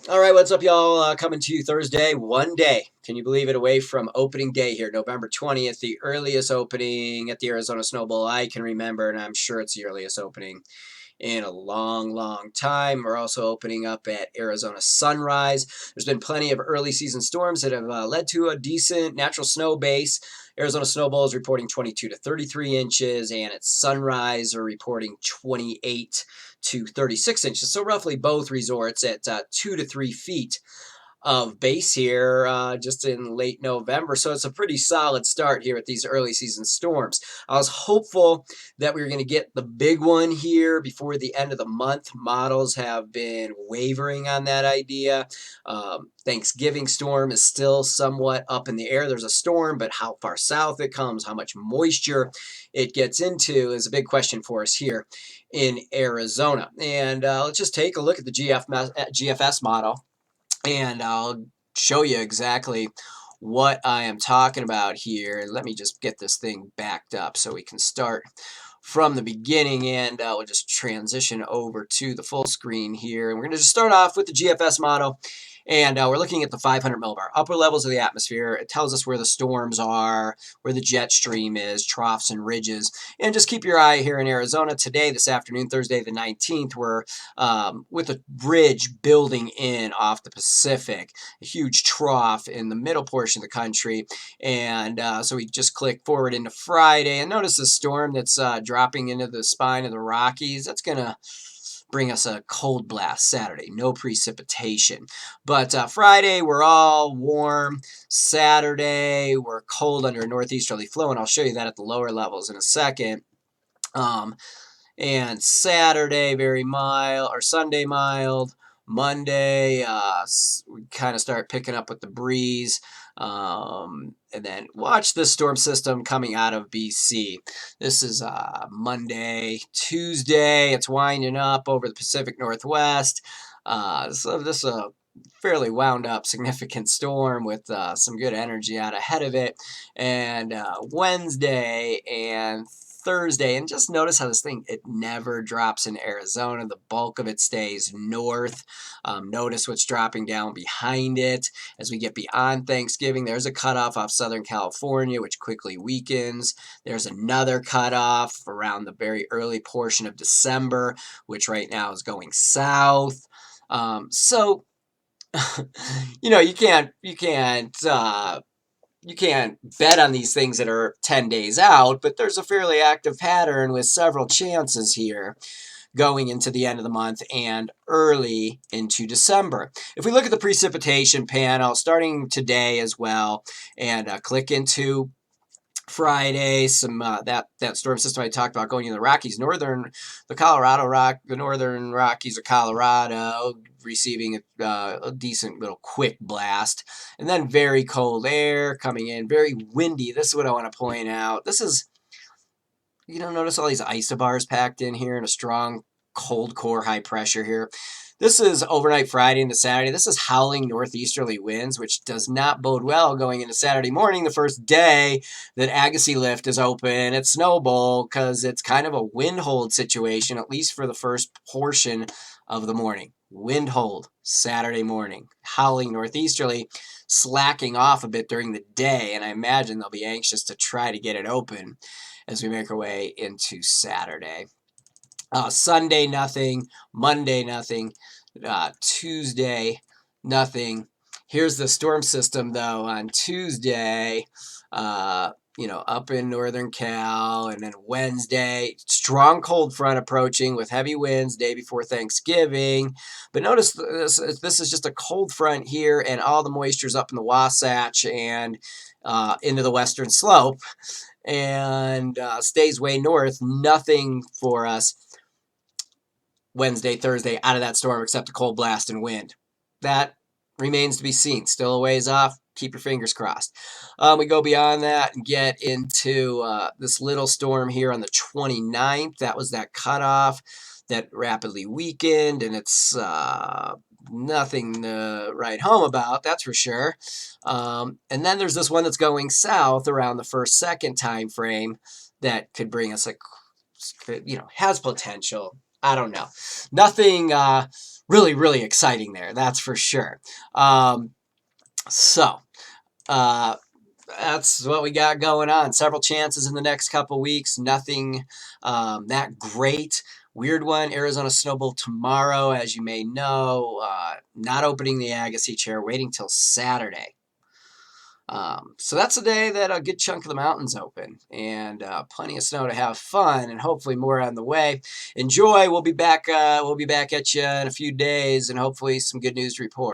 All right, what's up, y'all? Coming to you Thursday, one day. Can you believe it? Away from opening day here, November 20th, the earliest opening at the Arizona Snowball I can remember, and I'm sure it's the earliest opening in a long, long time. We're also opening up at Arizona Sunrise. There's been plenty of early season storms that have led to a decent natural snow base. Arizona Snowball is reporting 22 to 33 inches, and at Sunrise are reporting 28 to 36 inches. So roughly both resorts at 2 to 3 feet of base here just in late November. So it's a pretty solid start here at these early season storms. I was hopeful that we were going to get the big one here before the end of the month. Models have been wavering on that idea. Thanksgiving storm is still somewhat up in the air. There's a storm, but how far south it comes, how much moisture it gets into is a big question for us here in Arizona. And let's just take a look at the GFS model, and I'll show you exactly what I am talking about here. Let me just get this thing backed up so we can start from the beginning, and we'll just transition over to the full screen here. And we're going to just start off with the GFS model. And we're looking at the 500 millibar upper levels of the atmosphere. It tells us where the storms are, where the jet stream is, troughs and ridges. And just keep your eye here in Arizona today, this afternoon, Thursday the 19th, we're with a ridge building in off the Pacific, a huge trough in the middle portion of the country. And so we just click forward into Friday, and notice the storm that's dropping into the spine of the Rockies. That's going to bring us a cold blast Saturday. No precipitation. But Friday, we're all warm. Saturday, we're cold under a northeasterly flow, and I'll show you that at the lower levels in a second. And Saturday, very mild, or Sunday, mild. Monday, we kind of start picking up with the breeze. And then watch the storm system coming out of BC. This is Monday, Tuesday. It's winding up over the Pacific Northwest. So this is a fairly wound up, significant storm with some good energy out ahead of it. And Wednesday and Thursday, and just notice how this thing, it never drops in Arizona. The bulk of it stays north. Notice what's dropping down behind it. As we get beyond Thanksgiving, there's a cutoff off Southern California, which quickly weakens. There's another cutoff around the very early portion of December, which right now is going south. So you can't bet on these things that are 10 days out, but there's a fairly active pattern with several chances here going into the end of the month and early into December. If we look at the precipitation panel starting today as well, and click into Friday, some that storm system I talked about going in the Rockies, the northern Rockies of Colorado, receiving a decent little quick blast, and then very cold air coming in, very windy. This is what I want to point out. This is, notice all these isobars packed in here and a strong cold core high pressure here. This is overnight Friday into Saturday. This is howling northeasterly winds, which does not bode well going into Saturday morning, the first day that Agassiz Lift is open at Snowball, because it's kind of a wind hold situation, at least for the first portion of the morning. Wind hold Saturday morning, howling northeasterly, slacking off a bit during the day, and I imagine they'll be anxious to try to get it open as we make our way into Saturday. Sunday, nothing. Monday, nothing. Tuesday, nothing. Here's the storm system, though, on Tuesday, up in northern Cal. And then Wednesday, strong cold front approaching with heavy winds day before Thanksgiving. But notice this is just a cold front here, and all the moisture's up in the Wasatch and into the western slope, and stays way north. Nothing for us Wednesday, Thursday out of that storm except a cold blast and wind. That remains to be seen. Still a ways off. Keep your fingers crossed. We go beyond that and get into this little storm here on the 29th. That was that cutoff that rapidly weakened, and it's nothing to write home about, that's for sure. And then there's this one that's going south around the first, second time frame that could bring us has potential. I don't know. Nothing really, really exciting there. That's for sure. Um, so, uh, that's what we got going on. Several chances in the next couple weeks. Nothing that great. Weird one, Arizona Snowball tomorrow, as you may know. Not opening the Agassi chair, waiting till Saturday. So that's a day that a good chunk of the mountains open, and plenty of snow to have fun, and hopefully more on the way. Enjoy. We'll be back. We'll be back at you in a few days, and hopefully some good news to report.